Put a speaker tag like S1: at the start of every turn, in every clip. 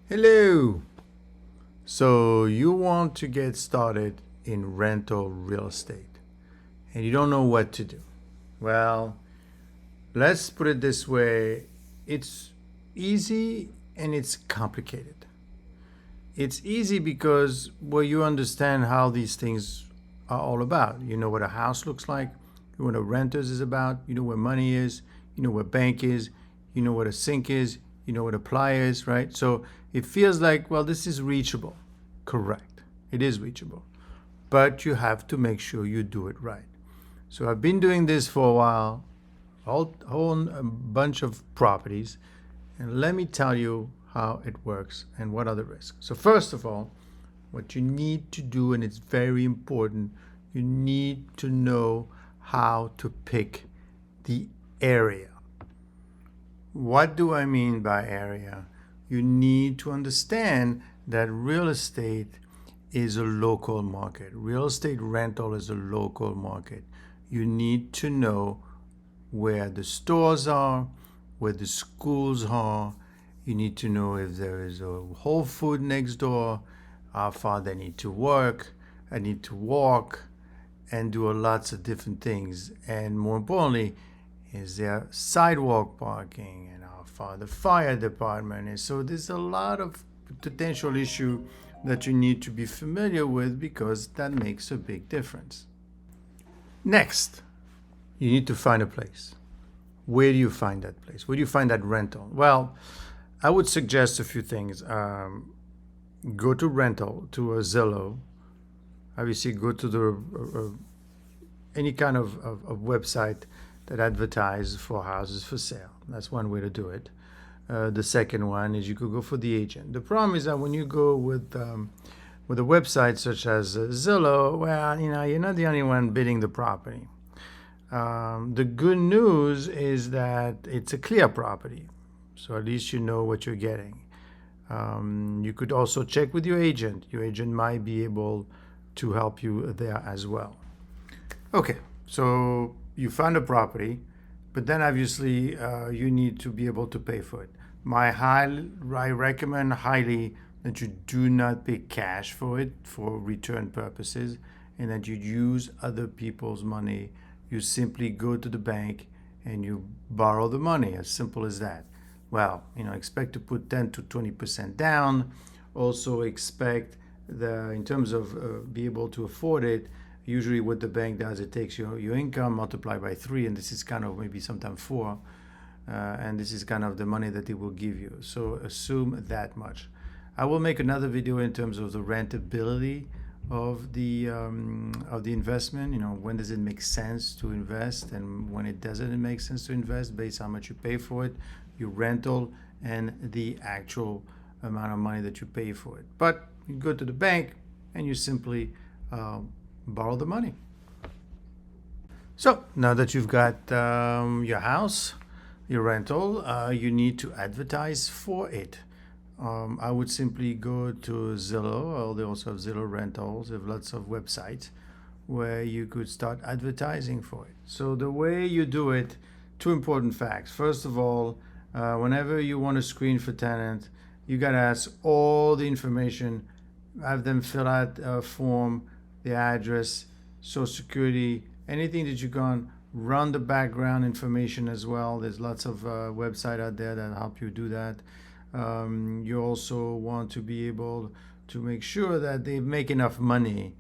S1: Hello. So you want to get started in rental real estate and you don't know what to do. Well, let's put it this way. It's easy and it's complicated. It's easy because you understand how these things are all about. You know what a house looks like, you know what a renters is about, you know where money is, you know where bank is, you know what a sink is, you know what a ply is, right? So it feels like, well, this is reachable. Correct. It is reachable. But you have to make sure you do it right. So I've been doing this for a while, own a bunch of properties, and let me tell you how it works and what are the risks. So first of all, what you need to do, and it's very important, you need to know how to pick the area. What do I mean by area? You need to understand that real estate is a local market. Real estate rental is a local market. You need to know where the stores are, where the schools are. You need to know if there is a Whole Food next door, how far they need to work, I need to walk, and do lots of different things. And more importantly, is there sidewalk parking and how far the fire department is. So there's a lot of potential issue that you need to be familiar with because that makes a big difference. Next, you need to find a place. Where do you find that place? Where do you find that rental? Well, I would suggest a few things. Go to rental, to a Zillow. Obviously, go to the any kind of website that advertise for houses for sale. That's one way to do it. The second one is you could go for the agent. The problem is that when you go with a website such as Zillow, well, you're not the only one bidding the property. The good news is that it's a clear property, so at least you know what you're getting. You could also check with your agent. Your agent might be able to help you there as well. Okay, so you found a property, but then obviously you need to be able to pay for it. I recommend highly that you do not pay cash for it for return purposes and that you use other people's money. You simply go to the bank and you borrow the money, as simple as that. Well, expect to put 10 to 20% down. Also expect in terms of be able to afford it. Usually what the bank does, it takes your income multiplied by 3, and this is kind of maybe sometimes 4, and this is kind of the money that they will give you. So assume that much. I will make another video in terms of the rentability of the investment. When does it make sense to invest, and when it doesn't make sense to invest based on how much you pay for it, your rental, and the actual amount of money that you pay for it. But you go to the bank and you simply borrow the money. So now that you've got your house, your rental, you need to advertise for it. I would simply go to Zillow, or they also have Zillow Rentals. They have lots of websites where you could start advertising for it. So the way you do it, two important facts. First of all, whenever you want to screen for tenant, you got to ask all the information, have them fill out a form, the address, social security, anything that you can, run the background information as well. There's lots of websites out there that help you do that. You also want to be able to make sure that they make enough money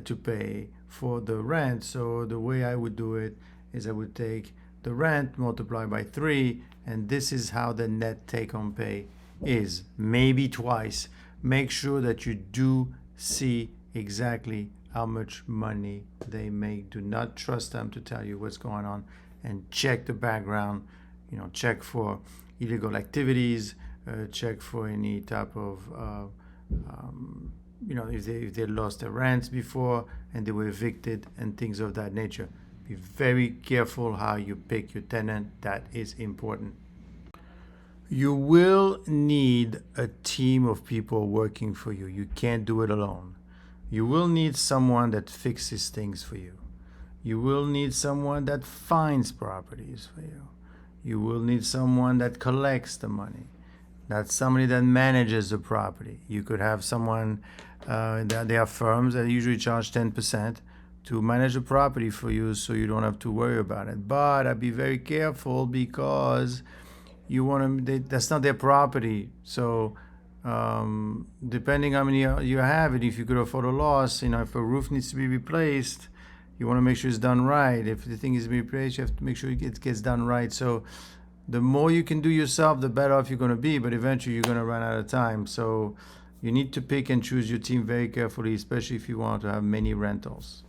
S1: to pay for the rent. So the way I would do it is I would take the rent, multiply by 3, and this is how the net take-home pay is. Maybe twice. Make sure that you do see exactly how much money they make. Do not trust them to tell you what's going on, and check the background. Check for illegal activities, check for any type of if they lost their rents before and they were evicted and things of that nature. Be very careful how you pick your tenant. That is important. You will need a team of people working for you. You can't do it alone. You will need someone that fixes things for you. You will need someone that finds properties for you. You will need someone that collects the money. That's somebody that manages the property. You could have someone, there are firms that usually charge 10% to manage the property for you so you don't have to worry about it. But I'd be very careful because you want to, that's not their property. So depending how many you have and if you could afford a loss, if a roof needs to be replaced, you want to make sure it's done right. If the thing is being replaced, you have to make sure it gets done right. So the more you can do yourself, the better off you're going to be, but eventually you're going to run out of time. So you need to pick and choose your team very carefully, especially if you want to have many rentals.